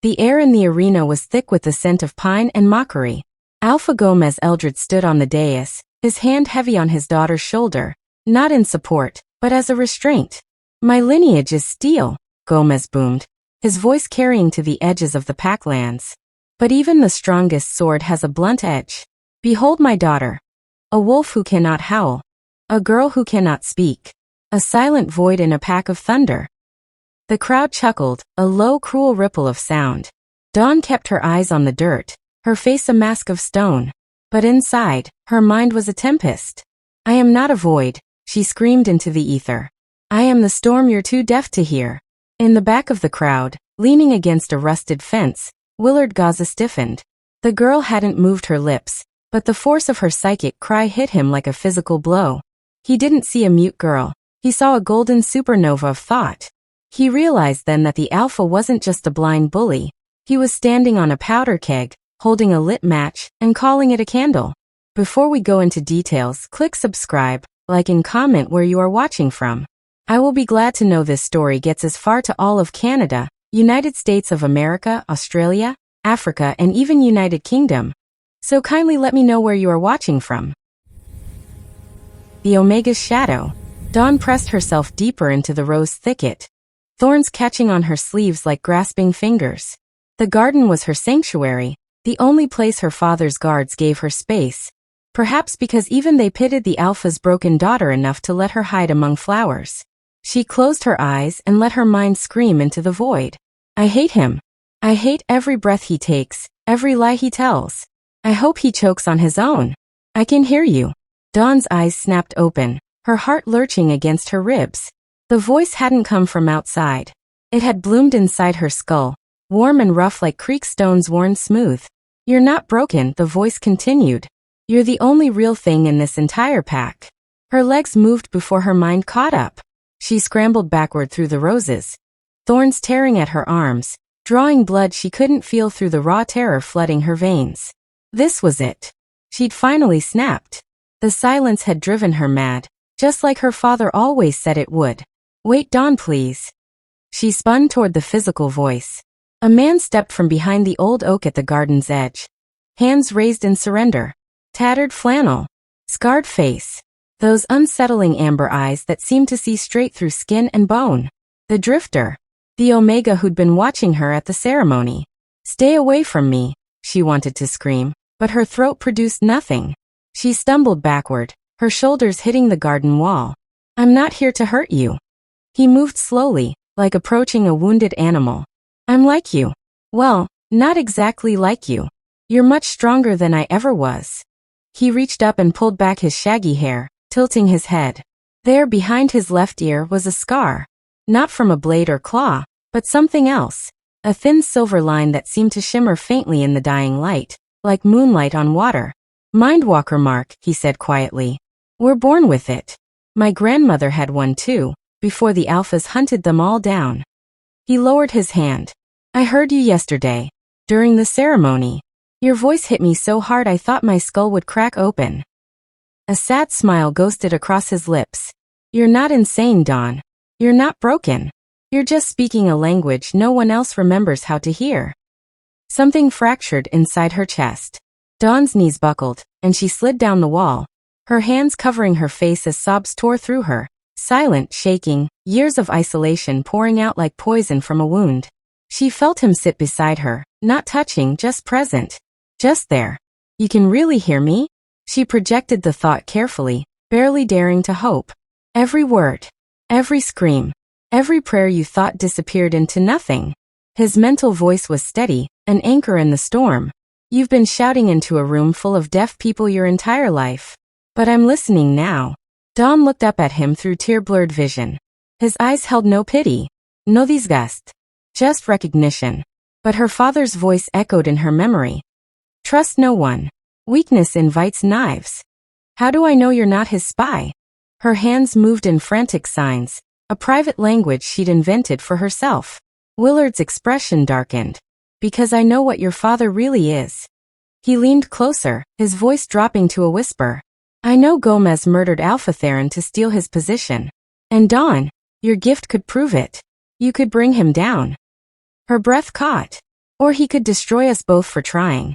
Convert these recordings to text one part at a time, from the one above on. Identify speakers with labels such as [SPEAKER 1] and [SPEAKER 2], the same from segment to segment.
[SPEAKER 1] The air in the arena was thick with the scent of pine and mockery. Alpha Gomez Eldred stood on the dais, his hand heavy on his daughter's shoulder, not in support, but as a restraint. "My lineage is steel," Gomez boomed, his voice carrying to the edges of the packlands. "But even the strongest sword has a blunt edge. Behold my daughter. A wolf who cannot howl. A girl who cannot speak. A silent void in a pack of thunder." The crowd chuckled, a low, cruel ripple of sound. Dawn kept her eyes on the dirt, her face a mask of stone. But inside, her mind was a tempest. "I am not a void," she screamed into the ether. "I am the storm you're too deaf to hear." In the back of the crowd, leaning against a rusted fence, Willard Gaza stiffened. The girl hadn't moved her lips, but the force of her psychic cry hit him like a physical blow. He didn't see a mute girl. He saw a golden supernova of thought. He realized then that the alpha wasn't just a blind bully. He was standing on a powder keg, holding a lit match, and calling it a candle. Before we go into details, click subscribe, like and comment where you are watching from. I will be glad to know this story gets as far to all of Canada, United States of America, Australia, Africa, and even United Kingdom. So kindly let me know where you are watching from. The Omega's shadow. Dawn pressed herself deeper into the rose thicket, thorns catching on her sleeves like grasping fingers. The garden was her sanctuary, the only place her father's guards gave her space, perhaps because even they pitied the alpha's broken daughter enough to let her hide among flowers. She closed her eyes and let her mind scream into the void. "I hate him. I hate every breath he takes, every lie he tells. I hope he chokes on his own. I can hear you." Dawn's eyes snapped open, her heart lurching against her ribs. The voice hadn't come from outside. It had bloomed inside her skull, warm and rough like creek stones worn smooth. "You're not broken," the voice continued. "You're the only real thing in this entire pack." Her legs moved before her mind caught up. She scrambled backward through the roses, thorns tearing at her arms, drawing blood she couldn't feel through the raw terror flooding her veins. This was it. She'd finally snapped. The silence had driven her mad, just like her father always said it would. "Wait, Dawn, please." She spun toward the physical voice. A man stepped from behind the old oak at the garden's edge, hands raised in surrender. Tattered flannel, scarred face, those unsettling amber eyes that seemed to see straight through skin and bone. The drifter, the Omega who'd been watching her at the ceremony. "Stay away from me," she wanted to scream, but her throat produced nothing. She stumbled backward, her shoulders hitting the garden wall. "I'm not here to hurt you." He moved slowly, like approaching a wounded animal. "I'm like you. Well, not exactly like you. You're much stronger than I ever was." He reached up and pulled back his shaggy hair, tilting his head. There behind his left ear was a scar. Not from a blade or claw, but something else. A thin silver line that seemed to shimmer faintly in the dying light, like moonlight on water. "Mindwalker mark," he said quietly. "We're born with it. My grandmother had one too, before the alphas hunted them all down." He lowered his hand. "I heard you yesterday, during the ceremony. Your voice hit me so hard I thought my skull would crack open." A sad smile ghosted across his lips. "You're not insane, Dawn. You're not broken. You're just speaking a language no one else remembers how to hear." Something fractured inside her chest. Dawn's knees buckled, and she slid down the wall, her hands covering her face as sobs tore through her, silent, shaking, years of isolation pouring out like poison from a wound. She felt him sit beside her, not touching, just present. Just there. "You can really hear me?" She projected the thought carefully, barely daring to hope. Every word, every scream, every prayer you thought disappeared into nothing. His mental voice was steady, an anchor in the storm. "You've been shouting into a room full of deaf people your entire life. But I'm listening now." Dawn looked up at him through tear-blurred vision. His eyes held no pity, no disgust, just recognition. But her father's voice echoed in her memory. "Trust no one. Weakness invites knives. How do I know you're not his spy?" Her hands moved in frantic signs, a private language she'd invented for herself. Willard's expression darkened. "Because I know what your father really is." He leaned closer, his voice dropping to a whisper. "I know Gomez murdered Alpha Theron to steal his position. And Dawn, your gift could prove it. You could bring him down." Her breath caught. Or he could destroy us both for trying.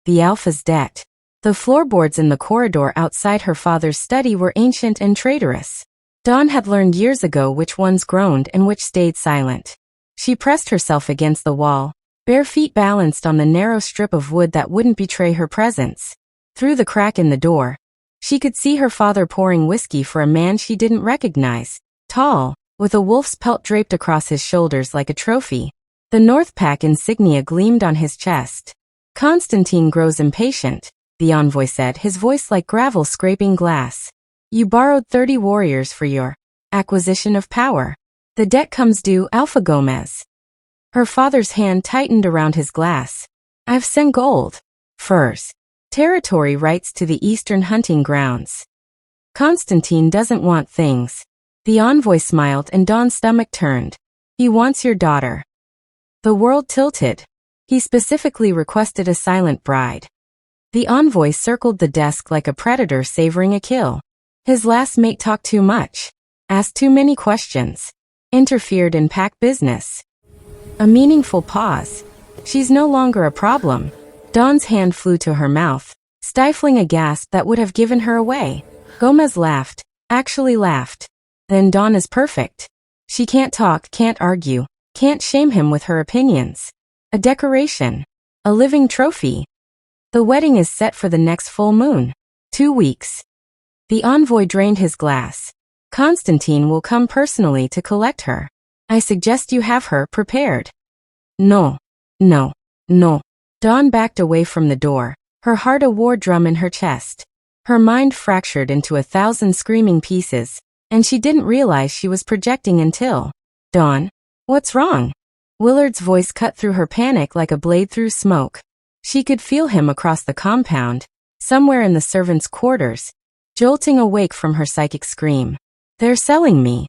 [SPEAKER 1] The Alpha's debt. The floorboards in the corridor outside her father's study were ancient and traitorous. Dawn had learned years ago which ones groaned and which stayed silent. She pressed herself against the wall, bare feet balanced on the narrow strip of wood that wouldn't betray her presence. Through the crack in the door, she could see her father pouring whiskey for a man she didn't recognize, tall, with a wolf's pelt draped across his shoulders like a trophy. The North Pack insignia gleamed on his chest. "Constantine grows impatient," the envoy said, his voice like gravel scraping glass. "You borrowed 30 warriors for your acquisition of power. The debt comes due, Alpha Gomez." Her father's hand tightened around his glass. "I've sent gold, furs, territory rights to the eastern hunting grounds. Constantine doesn't want things." The envoy smiled and Dawn's stomach turned. "He wants your daughter." The world tilted. He specifically requested a silent bride. The envoy circled the desk like a predator savoring a kill. His last mate talked too much, asked too many questions, interfered in pack business. A meaningful pause. "She's no longer a problem." Dawn's hand flew to her mouth, stifling a gasp that would have given her away. Gomez laughed, actually laughed. "Then Dawn is perfect. She can't talk, can't argue, can't shame him with her opinions. A decoration. A living trophy. The wedding is set for the next full moon. 2 weeks. The envoy drained his glass. "Constantine will come personally to collect her. I suggest you have her prepared." "No. No. No." Dawn backed away from the door, her heart a war drum in her chest. Her mind fractured into 1,000 screaming pieces, and she didn't realize she was projecting until... "Dawn? What's wrong?" Willard's voice cut through her panic like a blade through smoke. She could feel him across the compound, somewhere in the servants' quarters, jolting awake from her psychic scream. "They're selling me."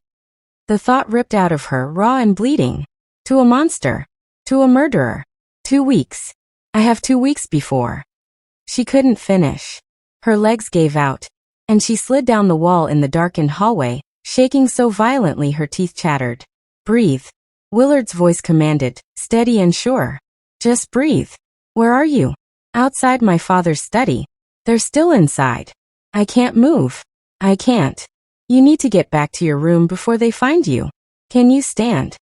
[SPEAKER 1] The thought ripped out of her, raw and bleeding. "To a monster. To a murderer. 2 weeks. I have 2 weeks before." She couldn't finish. Her legs gave out, and she slid down the wall in the darkened hallway, shaking so violently her teeth chattered. "Breathe." Willard's voice commanded, steady and sure. "Just breathe." "Where are you?" "Outside my father's study." "They're still inside." "I can't move." "I can't." "You need to get back to your room before they find you." "Can you stand?"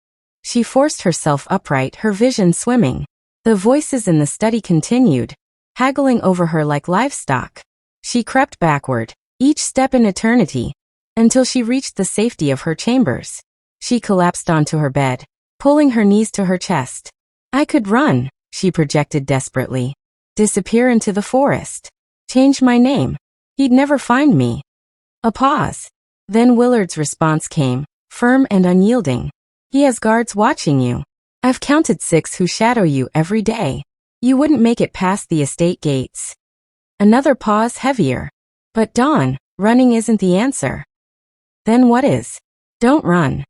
[SPEAKER 1] She forced herself upright, her vision swimming. The voices in the study continued, haggling over her like livestock. She crept backward, each step an eternity, until she reached the safety of her chambers. She collapsed onto her bed, pulling her knees to her chest. "I could run," she projected desperately. "Disappear into the forest. Change my name. He'd never find me." A pause. Then Willard's response came, firm and unyielding. "He has guards watching you. I've counted 6 who shadow you every day. You wouldn't make it past the estate gates." Another pause, heavier. "But Dawn, running isn't the answer." "Then what is?" "Don't run."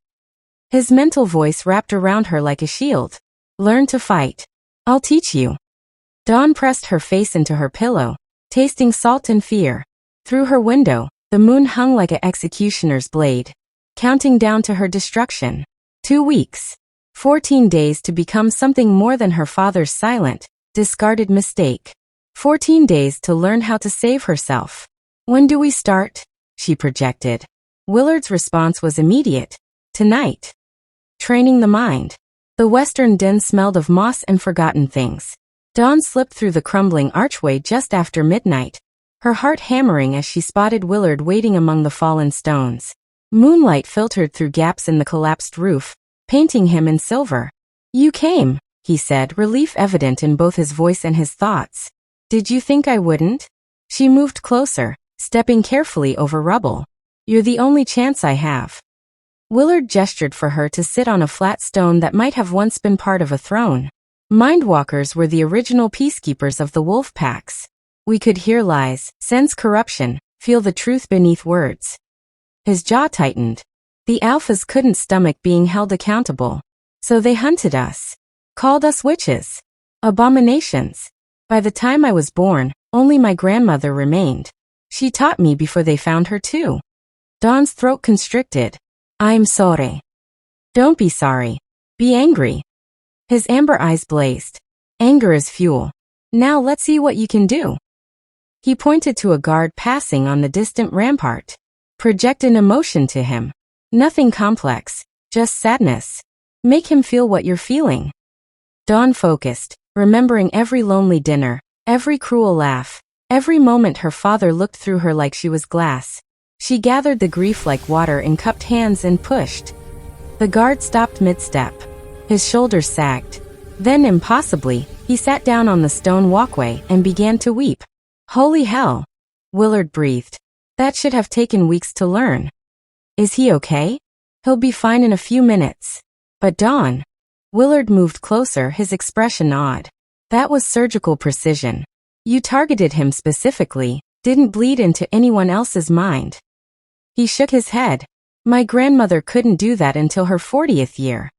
[SPEAKER 1] His mental voice wrapped around her like a shield. "Learn to fight. I'll teach you." Dawn pressed her face into her pillow, tasting salt and fear. Through her window, the moon hung like an executioner's blade, counting down to her destruction. 2 weeks. 14 days to become something more than her father's silent, discarded mistake. 14 days to learn how to save herself. "When do we start?" she projected. Willard's response was immediate. "Tonight." Training the mind. The western den smelled of moss and forgotten things. Dawn slipped through the crumbling archway just after midnight, her heart hammering as she spotted Willard waiting among the fallen stones. Moonlight filtered through gaps in the collapsed roof, painting him in silver. "You came," he said, relief evident in both his voice and his thoughts. "Did you think I wouldn't?" She moved closer, stepping carefully over rubble. "You're the only chance I have." Willard gestured for her to sit on a flat stone that might have once been part of a throne. Mindwalkers were the original peacekeepers of the wolf packs. We could hear lies, sense corruption, feel the truth beneath words. His jaw tightened. The alphas couldn't stomach being held accountable. So they hunted us. Called us witches. Abominations. By the time I was born, only my grandmother remained. She taught me before they found her too. Dawn's throat constricted. "I'm sorry." "Don't be sorry. Be angry." His amber eyes blazed. Anger is fuel. Now let's see what you can do. He pointed to a guard passing on the distant rampart. Project an emotion to him. Nothing complex, just sadness. Make him feel what you're feeling. Dawn focused, remembering every lonely dinner, every cruel laugh, every moment her father looked through her like she was glass. She gathered the grief like water in cupped hands and pushed. The guard stopped mid-step. His shoulders sagged. Then, impossibly, he sat down on the stone walkway and began to weep. Holy hell! Willard breathed. That should have taken weeks to learn. Is he okay? He'll be fine in a few minutes. But Dawn. Willard moved closer, his expression odd. That was surgical precision. You targeted him specifically, didn't bleed into anyone else's mind. He shook his head. My grandmother couldn't do that until her 40th year.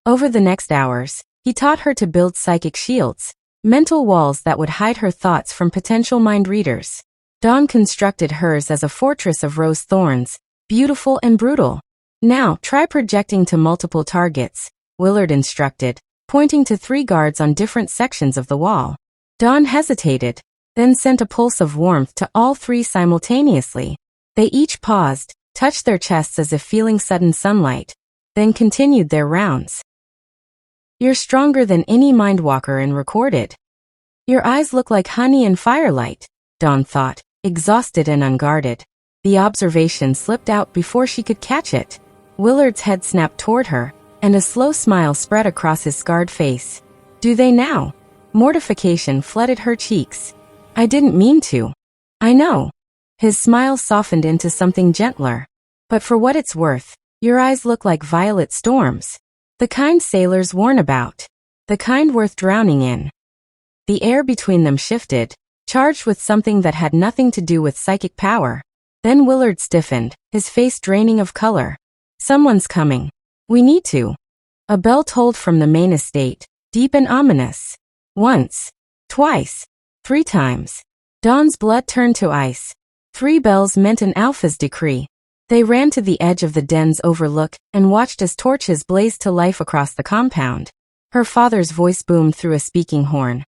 [SPEAKER 1] Over the next hours, he taught her to build psychic shields, mental walls that would hide her thoughts from potential mind readers. Dawn constructed hers as a fortress of rose thorns, beautiful and brutal. Now, try projecting to multiple targets, Willard instructed, pointing to 3 guards on different sections of the wall. Dawn hesitated, then sent a pulse of warmth to all 3 simultaneously. They each paused, touched their chests as if feeling sudden sunlight, then continued their rounds. You're stronger than any mindwalker and recorded. Your eyes look like honey and firelight, Dawn thought, exhausted and unguarded. The observation slipped out before she could catch it. Willard's head snapped toward her, and a slow smile spread across his scarred face. Do they now? Mortification flooded her cheeks. I didn't mean to. I know. His smile softened into something gentler. But for what it's worth, your eyes look like violet storms. The kind sailors warn about. The kind worth drowning in. The air between them shifted, charged with something that had nothing to do with psychic power. Then Willard stiffened, his face draining of color. Someone's coming. We need to. A bell tolled from the main estate, deep and ominous. Once. Twice. 3 times. Dawn's blood turned to ice. 3 bells meant an alpha's decree. They ran to the edge of the den's overlook and watched as torches blazed to life across the compound. Her father's voice boomed through a speaking horn.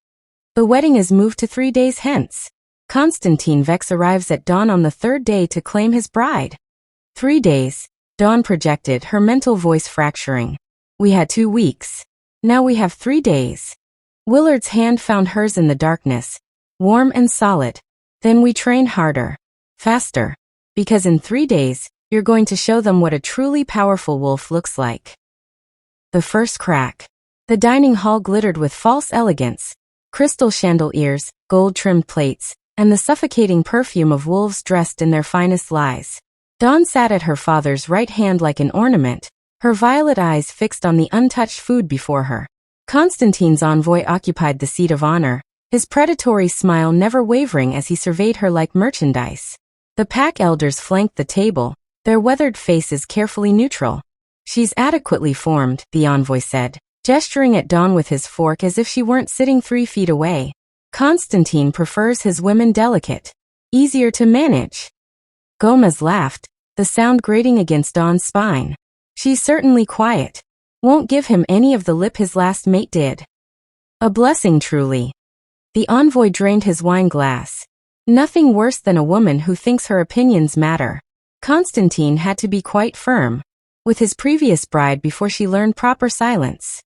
[SPEAKER 1] The wedding is moved to 3 days hence. Constantine Vex arrives at dawn on the 3rd day to claim his bride. 3 days. Dawn projected, her mental voice fracturing. We had 2 weeks. Now we have 3 days. Willard's hand found hers in the darkness, warm and solid. Then we train harder. Faster. Because in 3 days, you're going to show them what a truly powerful wolf looks like. The first crack. The dining hall glittered with false elegance. Crystal chandeliers, gold-trimmed plates, and the suffocating perfume of wolves dressed in their finest lies. Dawn sat at her father's right hand like an ornament, her violet eyes fixed on the untouched food before her. Constantine's envoy occupied the seat of honor, his predatory smile never wavering as he surveyed her like merchandise. The pack elders flanked the table, their weathered faces carefully neutral. She's adequately formed, the envoy said, gesturing at Dawn with his fork as if she weren't sitting 3 feet away. Constantine prefers his women delicate, easier to manage. Gomez laughed, the sound grating against Dawn's spine. She's certainly quiet. Won't give him any of the lip his last mate did. A blessing truly. The envoy drained his wine glass. Nothing worse than a woman who thinks her opinions matter. Constantine had to be quite firm with his previous bride before she learned proper silence.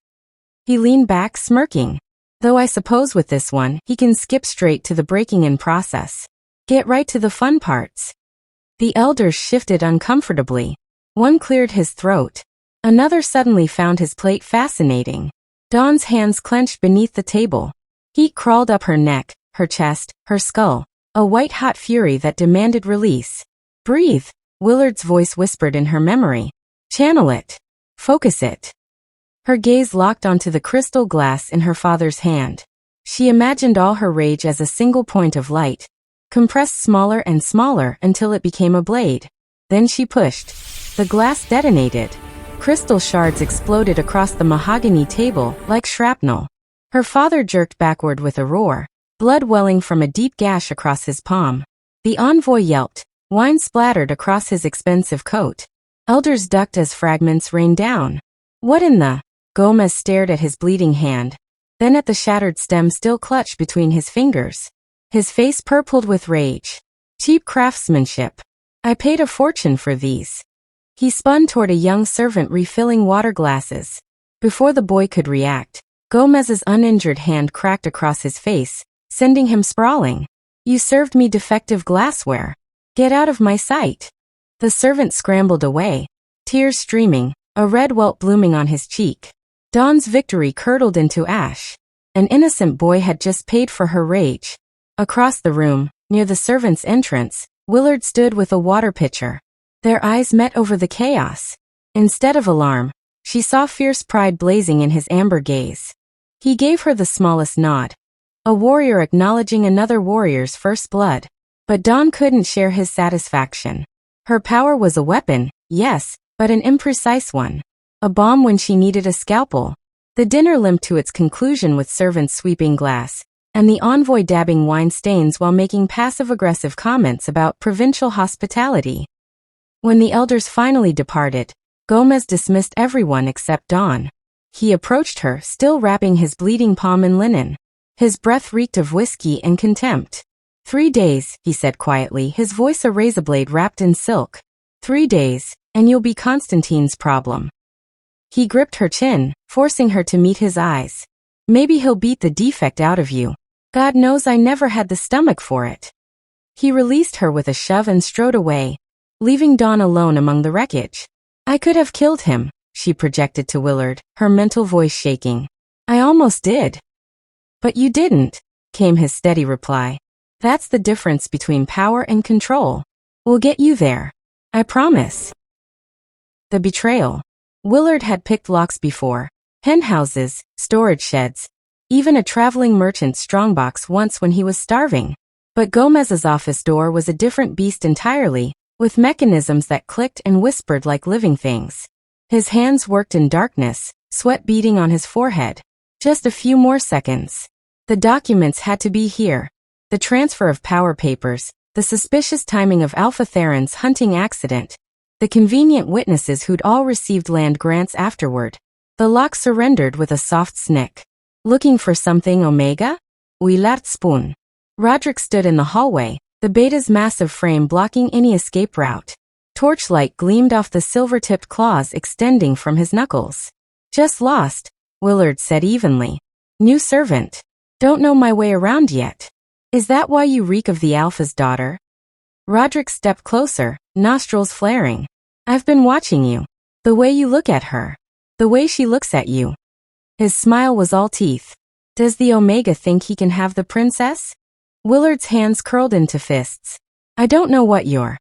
[SPEAKER 1] He leaned back, smirking. Though I suppose with this one, he can skip straight to the breaking in process. Get right to the fun parts. The elders shifted uncomfortably. One cleared his throat. Another suddenly found his plate fascinating. Dawn's hands clenched beneath the table. Heat crawled up her neck, her chest, her skull. A white-hot fury that demanded release. Breathe, Willard's voice whispered in her memory. Channel it. Focus it. Her gaze locked onto the crystal glass in her father's hand. She imagined all her rage as a single point of light, compressed smaller and smaller until it became a blade. Then she pushed. The glass detonated. Crystal shards exploded across the mahogany table like shrapnel. Her father jerked backward with a roar, blood welling from a deep gash across his palm. The envoy yelped, wine splattered across his expensive coat. Elders ducked as fragments rained down. What in the? Gomez stared at his bleeding hand, then at the shattered stem still clutched between his fingers. His face purpled with rage. Cheap craftsmanship. I paid a fortune for these. He spun toward a young servant refilling water glasses. Before the boy could react, Gomez's uninjured hand cracked across his face, sending him sprawling. You served me defective glassware. Get out of my sight. The servant scrambled away, tears streaming, a red welt blooming on his cheek. Dawn's victory curdled into ash. An innocent boy had just paid for her rage. Across the room, near the servant's entrance, Willard stood with a water pitcher. Their eyes met over the chaos. Instead of alarm, she saw fierce pride blazing in his amber gaze. He gave her the smallest nod. A warrior acknowledging another warrior's first blood. But Dawn couldn't share his satisfaction. Her power was a weapon, yes, but an imprecise one. A bomb when she needed a scalpel. The dinner limped to its conclusion with servants sweeping glass, and the envoy dabbing wine stains while making passive-aggressive comments about provincial hospitality. When the elders finally departed, Gomez dismissed everyone except Dawn. He approached her, still wrapping his bleeding palm in linen. His breath reeked of whiskey and contempt. 3 days, he said quietly, his voice a razor blade wrapped in silk. 3 days, and you'll be Constantine's problem. He gripped her chin, forcing her to meet his eyes. Maybe he'll beat the defect out of you. God knows I never had the stomach for it. He released her with a shove and strode away, leaving Dawn alone among the wreckage. I could have killed him, she projected to Willard, her mental voice shaking. I almost did. But you didn't, came his steady reply. That's the difference between power and control. We'll get you there. I promise. The betrayal. Willard had picked locks before. Henhouses, storage sheds, even a traveling merchant's strongbox once when he was starving. But Gomez's office door was a different beast entirely, with mechanisms that clicked and whispered like living things. His hands worked in darkness, sweat beading on his forehead. Just a few more seconds. The documents had to be here. The transfer of power papers, the suspicious timing of Alpha Theron's hunting accident, the convenient witnesses who'd all received land grants afterward. The lock surrendered with a soft snick. Looking for something, Omega? Willard spoon. Roderick stood in the hallway, the beta's massive frame blocking any escape route. Torchlight gleamed off the silver-tipped claws extending from his knuckles. Just lost, Willard said evenly. New servant. Don't know my way around yet. Is that why you reek of the Alpha's daughter? Roderick stepped closer, nostrils flaring. I've been watching you. The way you look at her. The way she looks at you. His smile was all teeth. Does the Omega think he can have the princess? Willard's hands curled into fists. I don't know what you're.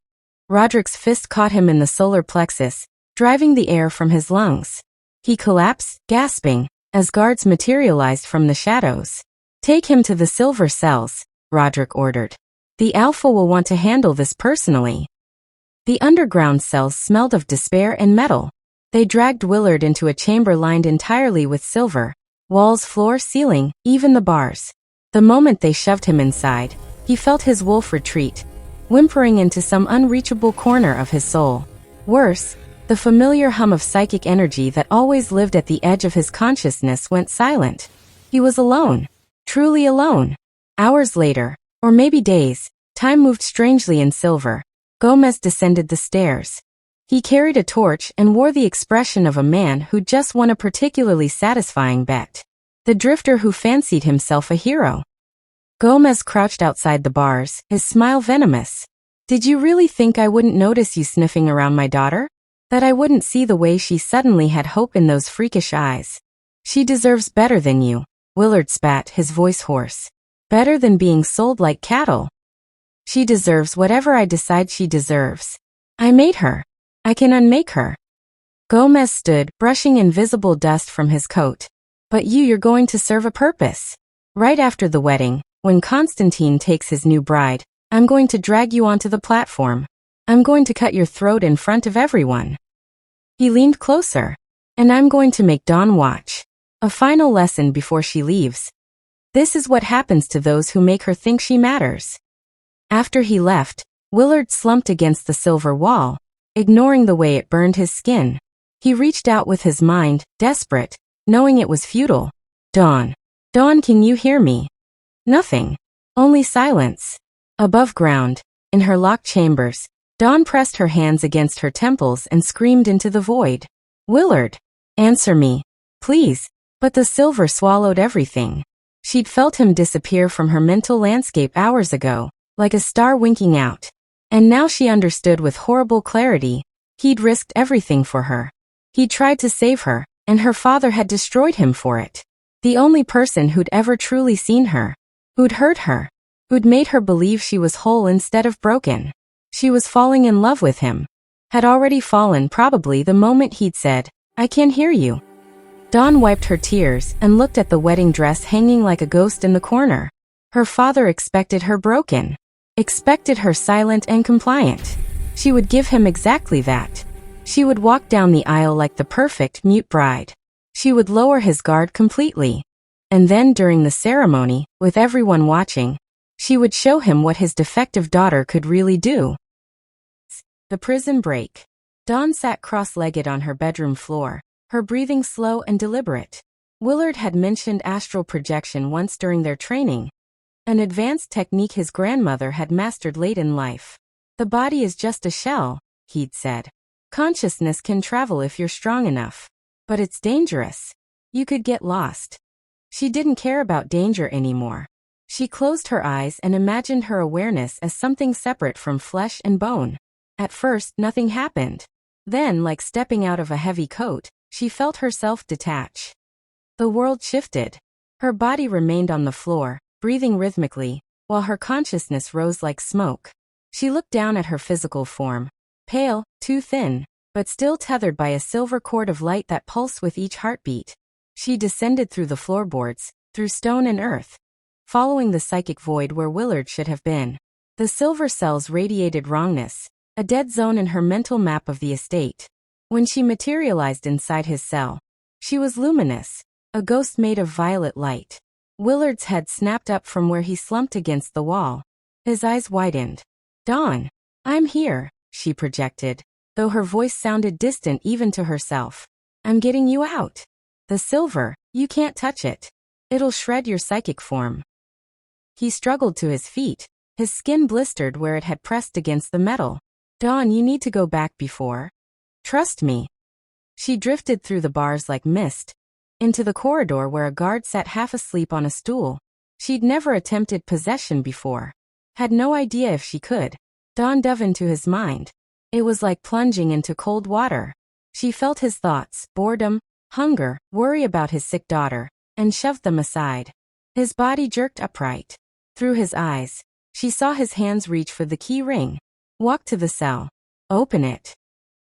[SPEAKER 1] Roderick's fist caught him in the solar plexus, driving the air from his lungs. He collapsed, gasping, as guards materialized from the shadows. Take him to the silver cells, Roderick ordered. The Alpha will want to handle this personally. The underground cells smelled of despair and metal. They dragged Willard into a chamber lined entirely with silver. Walls, floor, ceiling, even the bars. The moment they shoved him inside, he felt his wolf retreat, whimpering into some unreachable corner of his soul. Worse, the familiar hum of psychic energy that always lived at the edge of his consciousness went silent. He was alone. Truly alone. Hours later, or maybe days, time moved strangely in silver. Gomez descended the stairs. He carried a torch and wore the expression of a man who'd just won a particularly satisfying bet. The drifter who fancied himself a hero. Gomez crouched outside the bars, his smile venomous. Did you really think I wouldn't notice you sniffing around my daughter? That I wouldn't see the way she suddenly had hope in those freakish eyes? She deserves better than you, Willard spat, his voice hoarse. Better than being sold like cattle. She deserves whatever I decide she deserves. I made her. I can unmake her. Gomez stood, brushing invisible dust from his coat. But you're going to serve a purpose. Right after the wedding, when Constantine takes his new bride, I'm going to drag you onto the platform. I'm going to cut your throat in front of everyone. He leaned closer. And I'm going to make Dawn watch. A final lesson before she leaves. This is what happens to those who make her think she matters. After he left, Willard slumped against the silver wall, ignoring the way it burned his skin. He reached out with his mind, desperate, knowing it was futile. Dawn. Dawn, can you hear me? Nothing. Only silence. Above ground, in her locked chambers, Dawn pressed her hands against her temples and screamed into the void. Willard. Answer me. Please. But the silver swallowed everything. She'd felt him disappear from her mental landscape hours ago, like a star winking out. And now she understood with horrible clarity. He'd risked everything for her. He'd tried to save her, and her father had destroyed him for it. The only person who'd ever truly seen her. Who'd hurt her. Who'd made her believe she was whole instead of broken. She was falling in love with him. Had already fallen probably the moment he'd said, I can't hear you. Dawn wiped her tears and looked at the wedding dress hanging like a ghost in the corner. Her father expected her broken. Expected her silent and compliant. She would give him exactly that. She would walk down the aisle like the perfect mute bride. She would lower his guard completely. And then during the ceremony, with everyone watching, she would show him what his defective daughter could really do. The prison break. Dawn sat cross-legged on her bedroom floor, her breathing slow and deliberate. Willard had mentioned astral projection once during their training, an advanced technique his grandmother had mastered late in life. The body is just a shell, he'd said. Consciousness can travel if you're strong enough. But it's dangerous. You could get lost. She didn't care about danger anymore. She closed her eyes and imagined her awareness as something separate from flesh and bone. At first, nothing happened. Then, like stepping out of a heavy coat, she felt herself detach. The world shifted. Her body remained on the floor, breathing rhythmically, while her consciousness rose like smoke. She looked down at her physical form. Pale, too thin, but still tethered by a silver cord of light that pulsed with each heartbeat. She descended through the floorboards, through stone and earth, following the psychic void where Willard should have been. The silver cells radiated wrongness, a dead zone in her mental map of the estate. When she materialized inside his cell, she was luminous, a ghost made of violet light. Willard's head snapped up from where he slumped against the wall. His eyes widened. Dawn. I'm here, she projected, though her voice sounded distant even to herself. I'm getting you out. The silver, you can't touch it. It'll shred your psychic form. He struggled to his feet, his skin blistered where it had pressed against the metal. Dawn, you need to go back before. Trust me. She drifted through the bars like mist, into the corridor where a guard sat half asleep on a stool. She'd never attempted possession before. Had no idea if she could. Dawn dove into his mind. It was like plunging into cold water. She felt his thoughts, boredom, hunger, worry about his sick daughter, and shoved them aside. His body jerked upright. Through his eyes, she saw his hands reach for the key ring. Walk to the cell. Open it.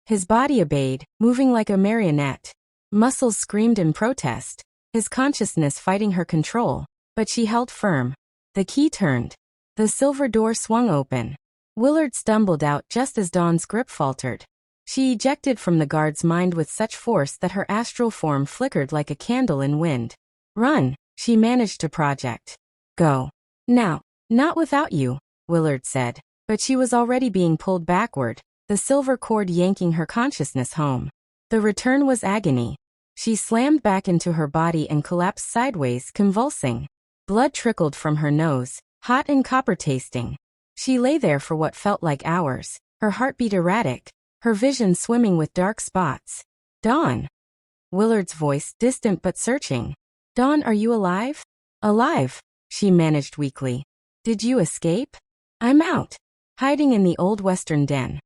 [SPEAKER 1] His body obeyed, moving like a marionette. Muscles screamed in protest, his consciousness fighting her control, but she held firm. The key turned. The silver door swung open. Willard stumbled out just as Dawn's grip faltered. She ejected from the guard's mind with such force that her astral form flickered like a candle in wind. Run, she managed to project. Go. Now. Not without you, Willard said, but she was already being pulled backward, the silver cord yanking her consciousness home. The return was agony. She slammed back into her body and collapsed sideways, convulsing. Blood trickled from her nose, hot and copper-tasting. She lay there for what felt like hours, her heartbeat erratic, her vision swimming with dark spots. Dawn. Willard's voice, distant but searching. Dawn, are you alive? Alive, she managed weakly. Did you escape? I'm out. Hiding in the old western den.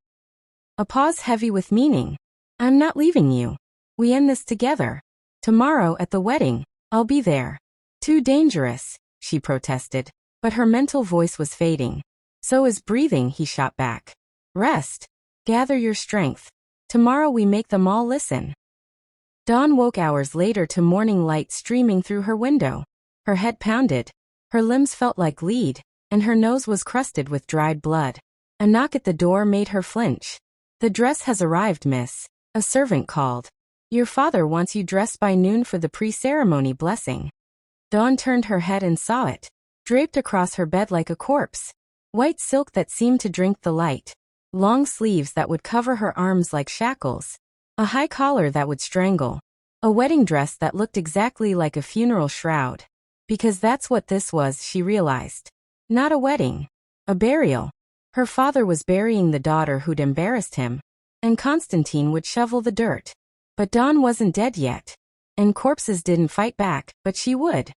[SPEAKER 1] A pause heavy with meaning. I'm not leaving you. We end this together. Tomorrow at the wedding, I'll be there. Too dangerous, she protested, but her mental voice was fading. So is breathing, he shot back. Rest. Gather your strength. Tomorrow we make them all listen. Dawn woke hours later to morning light streaming through her window. Her head pounded. Her limbs felt like lead, and her nose was crusted with dried blood. A knock at the door made her flinch. The dress has arrived, miss, a servant called. Your father wants you dressed by noon for the pre-ceremony blessing. Dawn turned her head and saw it, draped across her bed like a corpse. White silk that seemed to drink the light. Long sleeves that would cover her arms like shackles. A high collar that would strangle. A wedding dress that looked exactly like a funeral shroud. Because that's what this was, she realized. Not a wedding. A burial. Her father was burying the daughter who'd embarrassed him, and Constantine would shovel the dirt. But Dawn wasn't dead yet. And corpses didn't fight back, but she would.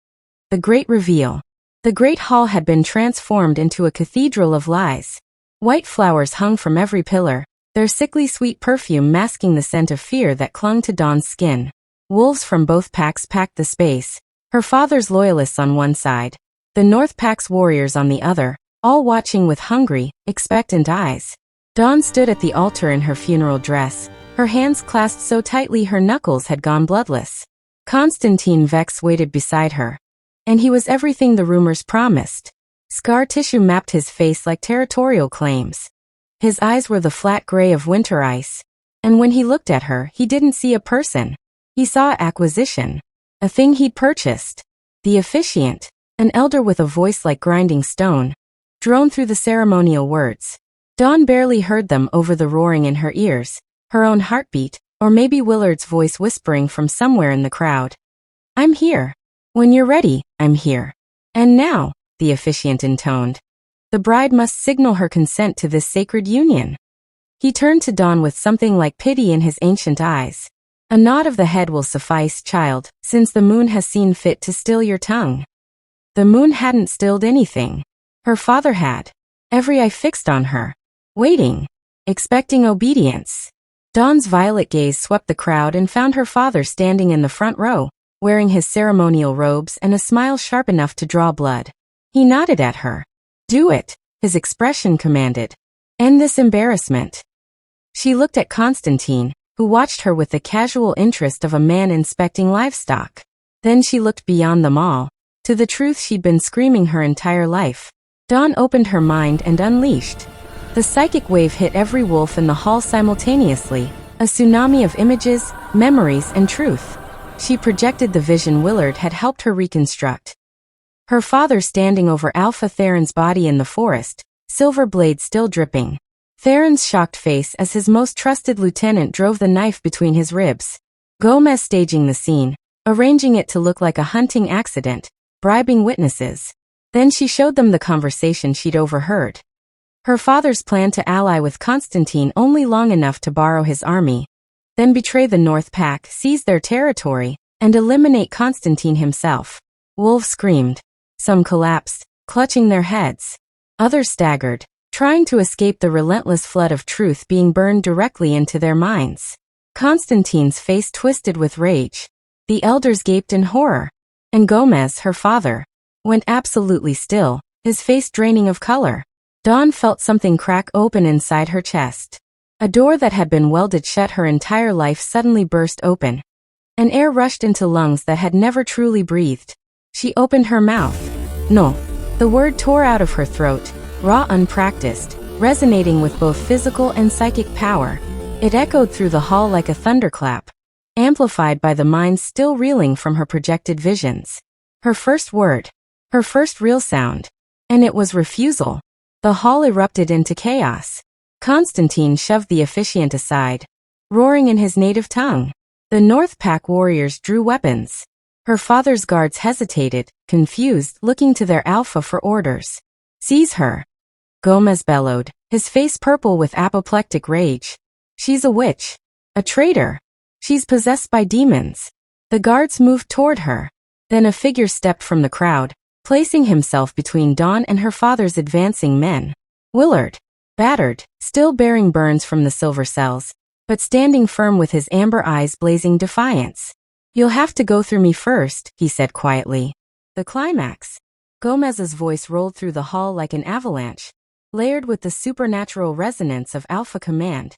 [SPEAKER 1] The great reveal. The great hall had been transformed into a cathedral of lies. White flowers hung from every pillar, their sickly sweet perfume masking the scent of fear that clung to Dawn's skin. Wolves from both packs packed the space, her father's loyalists on one side, the North Pack's warriors on the other, all watching with hungry, expectant eyes. Dawn stood at the altar in her funeral dress, her hands clasped so tightly her knuckles had gone bloodless. Constantine Vex waited beside her. And he was everything the rumors promised. Scar tissue mapped his face like territorial claims. His eyes were the flat gray of winter ice. And when he looked at her, he didn't see a person. He saw acquisition. A thing he'd purchased. The officiant, an elder with a voice like grinding stone, droned through the ceremonial words. Dawn barely heard them over the roaring in her ears, her own heartbeat, or maybe Willard's voice whispering from somewhere in the crowd. I'm here. When you're ready, I'm here. And now, the officiant intoned. The bride must signal her consent to this sacred union. He turned to Dawn with something like pity in his ancient eyes. A nod of the head will suffice, child, since the moon has seen fit to still your tongue. The moon hadn't stilled anything. Her father had. Every eye fixed on her. Waiting. Expecting obedience. Dawn's violet gaze swept the crowd and found her father standing in the front row, wearing his ceremonial robes and a smile sharp enough to draw blood. He nodded at her. Do it, his expression commanded. End this embarrassment. She looked at Constantine, who watched her with the casual interest of a man inspecting livestock. Then she looked beyond them all, to the truth she'd been screaming her entire life. Dawn opened her mind and unleashed. The psychic wave hit every wolf in the hall simultaneously, a tsunami of images, memories, and truth. She projected the vision Willard had helped her reconstruct. Her father standing over Alpha Theron's body in the forest, silver blade still dripping. Theron's shocked face as his most trusted lieutenant drove the knife between his ribs. Gomez staging the scene, arranging it to look like a hunting accident, bribing witnesses. Then she showed them the conversation she'd overheard. Her father's plan to ally with Constantine only long enough to borrow his army, then betray the North Pack, seize their territory, and eliminate Constantine himself. Wolves screamed. Some collapsed, clutching their heads. Others staggered, trying to escape the relentless flood of truth being burned directly into their minds. Constantine's face twisted with rage. The elders gaped in horror. And Gomez, her father, went absolutely still, his face draining of color. Dawn felt something crack open inside her chest. A door that had been welded shut her entire life suddenly burst open. An air rushed into lungs that had never truly breathed. She opened her mouth. No. The word tore out of her throat, raw, unpracticed, resonating with both physical and psychic power. It echoed through the hall like a thunderclap, amplified by the mind still reeling from her projected visions. Her first word. Her first real sound. And it was refusal. The hall erupted into chaos. Constantine shoved the officiant aside, roaring in his native tongue. The North Pack warriors drew weapons. Her father's guards hesitated, confused, looking to their alpha for orders. Seize her. Gomez bellowed, his face purple with apoplectic rage. She's a witch. A traitor. She's possessed by demons. The guards moved toward her. Then a figure stepped from the crowd, placing himself between Dawn and her father's advancing men. Willard. Battered, still bearing burns from the silver cells, but standing firm with his amber eyes blazing defiance. You'll have to go through me first, he said quietly. The climax. Gomez's voice rolled through the hall like an avalanche, layered with the supernatural resonance of Alpha Command.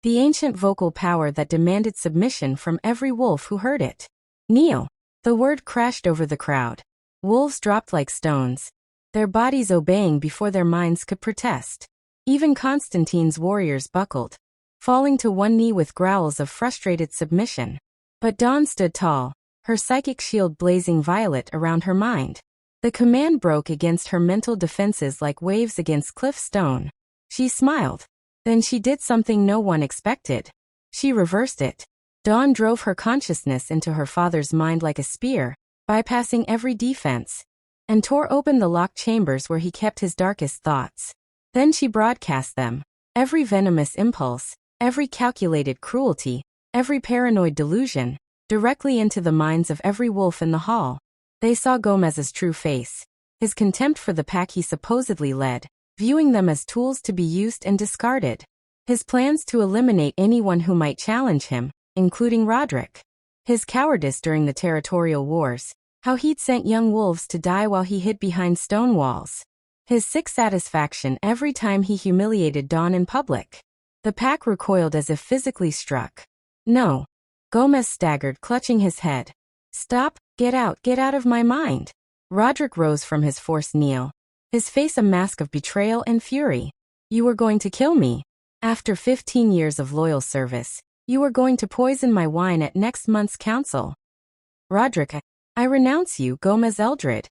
[SPEAKER 1] The ancient vocal power that demanded submission from every wolf who heard it. Kneel. The word crashed over the crowd. Wolves dropped like stones, their bodies obeying before their minds could protest. Even Constantine's warriors buckled, falling to one knee with growls of frustrated submission. But Dawn stood tall, her psychic shield blazing violet around her mind. The command broke against her mental defenses like waves against cliff stone. She smiled. Then she did something no one expected. She reversed it. Dawn drove her consciousness into her father's mind like a spear, bypassing every defense, and tore open the locked chambers where he kept his darkest thoughts. Then she broadcast them, every venomous impulse, every calculated cruelty, every paranoid delusion, directly into the minds of every wolf in the hall. They saw Gomez's true face, his contempt for the pack he supposedly led, viewing them as tools to be used and discarded. His plans to eliminate anyone who might challenge him, including Roderick. His cowardice during the territorial wars, how he'd sent young wolves to die while he hid behind stone walls. His sick satisfaction every time he humiliated Dawn in public. The pack recoiled as if physically struck. No. Gomez staggered, clutching his head. Stop, get out of my mind. Roderick rose from his forced kneel, his face a mask of betrayal and fury. You were going to kill me. After 15 years of loyal service, you were going to poison my wine at next month's council. Roderick, I renounce you, Gomez Eldred.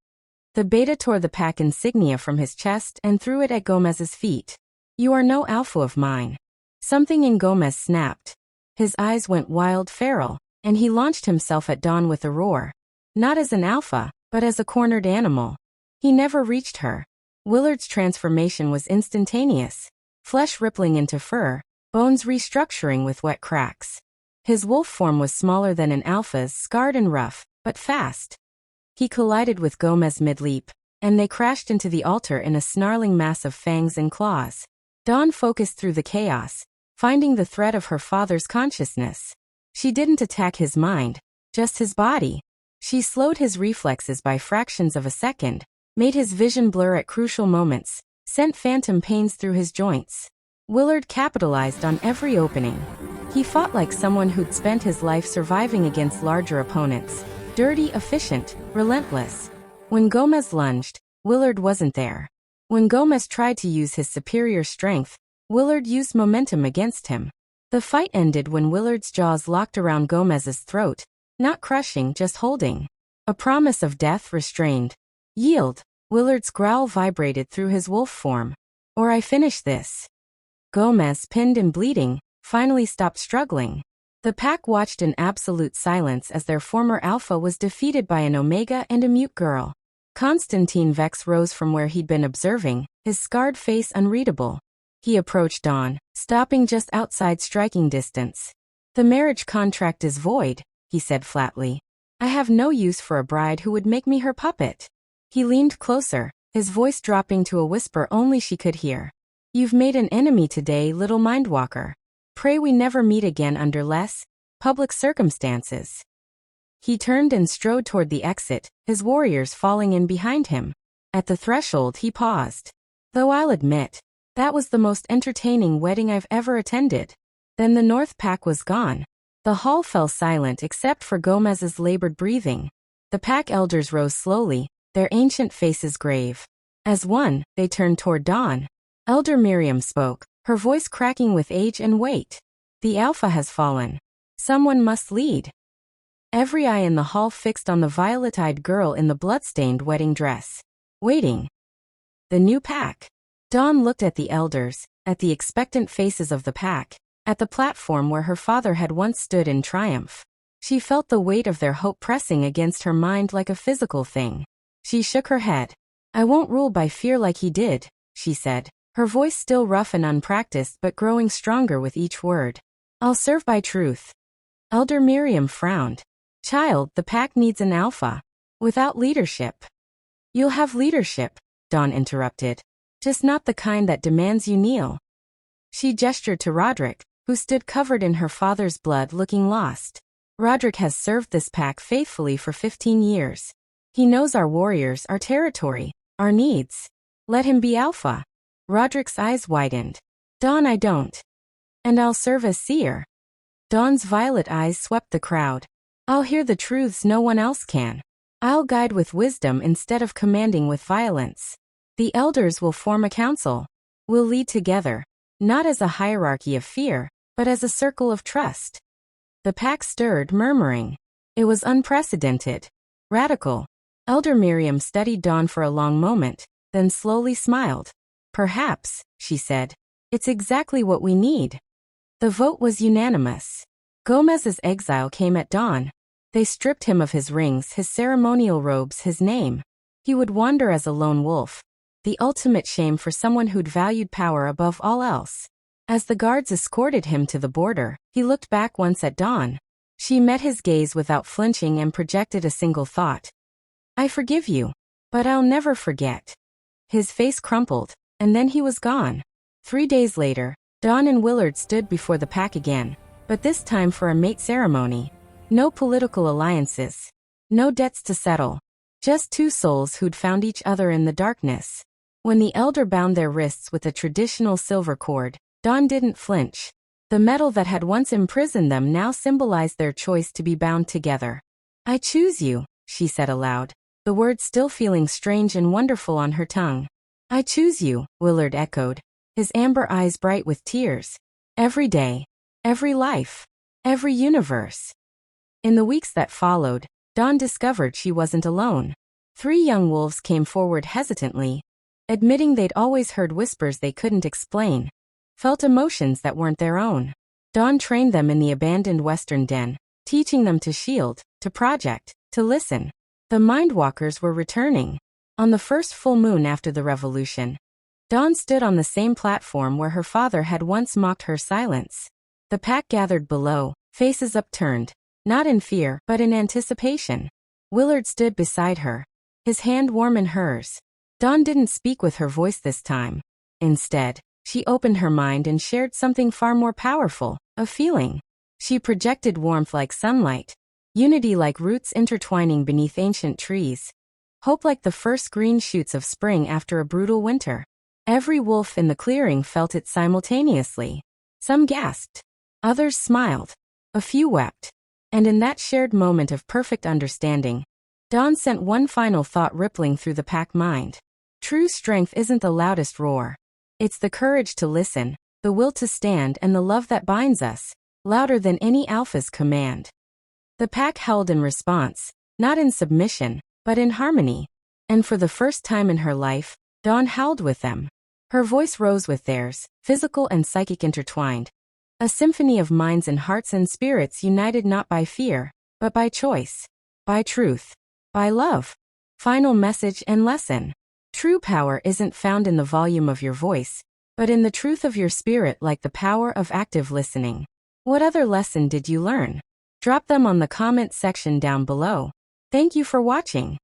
[SPEAKER 1] The beta tore the pack insignia from his chest and threw it at Gomez's feet. You are no alpha of mine. Something in Gomez snapped. His eyes went wild, feral, and he launched himself at Dawn with a roar. Not as an alpha, but as a cornered animal. He never reached her. Willard's transformation was instantaneous. Flesh rippling into fur, bones restructuring with wet cracks. His wolf form was smaller than an alpha's, scarred and rough, but fast. He collided with Gomez mid-leap, and they crashed into the altar in a snarling mass of fangs and claws. Dawn focused through the chaos, finding the thread of her father's consciousness. She didn't attack his mind, just his body. She slowed his reflexes by fractions of a second, made his vision blur at crucial moments, sent phantom pains through his joints. Willard capitalized on every opening. He fought like someone who'd spent his life surviving against larger opponents. Dirty, efficient, relentless. When Gomez lunged, Willard wasn't there. When Gomez tried to use his superior strength, Willard used momentum against him. The fight ended when Willard's jaws locked around Gomez's throat, not crushing, just holding. A promise of death restrained. Yield. Willard's growl vibrated through his wolf form. Or I finish this. Gomez, pinned and bleeding, finally stopped struggling. The pack watched in absolute silence as their former alpha was defeated by an omega and a mute girl. Constantine Vex rose from where he'd been observing, his scarred face unreadable. He approached Dawn, stopping just outside striking distance. The marriage contract is void, he said flatly. I have no use for a bride who would make me her puppet. He leaned closer, his voice dropping to a whisper only she could hear. You've made an enemy today, little mindwalker. Pray we never meet again under less public circumstances. He turned and strode toward the exit, his warriors falling in behind him. At the threshold he paused. Though I'll admit, that was the most entertaining wedding I've ever attended. Then the North Pack was gone. The hall fell silent except for Gomez's labored breathing. The pack elders rose slowly, their ancient faces grave. As one, they turned toward Dawn. Elder Miriam spoke, her voice cracking with age and weight. The alpha has fallen. Someone must lead. Every eye in the hall fixed on the violet-eyed girl in the blood-stained wedding dress. Waiting. The new pack. Dawn looked at the elders, at the expectant faces of the pack, at the platform where her father had once stood in triumph. She felt the weight of their hope pressing against her mind like a physical thing. She shook her head. I won't rule by fear like he did, she said, her voice still rough and unpracticed but growing stronger with each word. I'll serve by truth. Elder Miriam frowned. Child, the pack needs an alpha. Without leadership. You'll have leadership, Dawn interrupted. Just not the kind that demands you kneel. She gestured to Roderick, who stood covered in her father's blood looking lost. Roderick has served this pack faithfully for 15 years. He knows our warriors, our territory, our needs. Let him be alpha. Roderick's eyes widened. Dawn, I don't. And I'll serve as seer. Dawn's violet eyes swept the crowd. I'll hear the truths no one else can. I'll guide with wisdom instead of commanding with violence. The elders will form a council. We'll lead together, not as a hierarchy of fear, but as a circle of trust. The pack stirred, murmuring. It was unprecedented. Radical. Elder Miriam studied Dawn for a long moment, then slowly smiled. Perhaps, she said. It's exactly what we need. The vote was unanimous. Gomez's exile came at dawn. They stripped him of his rings, his ceremonial robes, his name. He would wander as a lone wolf, the ultimate shame for someone who'd valued power above all else. As the guards escorted him to the border, he looked back once at Dawn. She met his gaze without flinching and projected a single thought. I forgive you, but I'll never forget. His face crumpled, and then he was gone. 3 days later, Dawn and Willard stood before the pack again, but this time for a mate ceremony. No political alliances. No debts to settle. Just two souls who'd found each other in the darkness. When the elder bound their wrists with a traditional silver cord, Dawn didn't flinch. The metal that had once imprisoned them now symbolized their choice to be bound together. I choose you, she said aloud, the words still feeling strange and wonderful on her tongue. I choose you, Willard echoed, his amber eyes bright with tears. Every day, every life, every universe. In the weeks that followed, Dawn discovered she wasn't alone. 3 young wolves came forward hesitantly, admitting they'd always heard whispers they couldn't explain, felt emotions that weren't their own. Dawn trained them in the abandoned western den, teaching them to shield, to project, to listen. The Mindwalkers were returning. On the first full moon after the revolution, Dawn stood on the same platform where her father had once mocked her silence. The pack gathered below, faces upturned, not in fear, but in anticipation. Willard stood beside her, his hand warm in hers. Dawn didn't speak with her voice this time. Instead, she opened her mind and shared something far more powerful, a feeling. She projected warmth like sunlight, unity like roots intertwining beneath ancient trees, hope like the first green shoots of spring after a brutal winter. Every wolf in the clearing felt it simultaneously. Some gasped, others smiled, a few wept. And in that shared moment of perfect understanding, Dawn sent one final thought rippling through the pack mind. True strength isn't the loudest roar. It's the courage to listen, the will to stand, and the love that binds us, louder than any alpha's command. The pack held in response, not in submission, but in harmony. And for the first time in her life, Dawn howled with them. Her voice rose with theirs, physical and psychic intertwined. A symphony of minds and hearts and spirits united not by fear, but by choice, by truth, by love. Final message and lesson. True power isn't found in the volume of your voice, but in the truth of your spirit, like the power of active listening. What other lesson did you learn? Drop them on the comment section down below. Thank you for watching.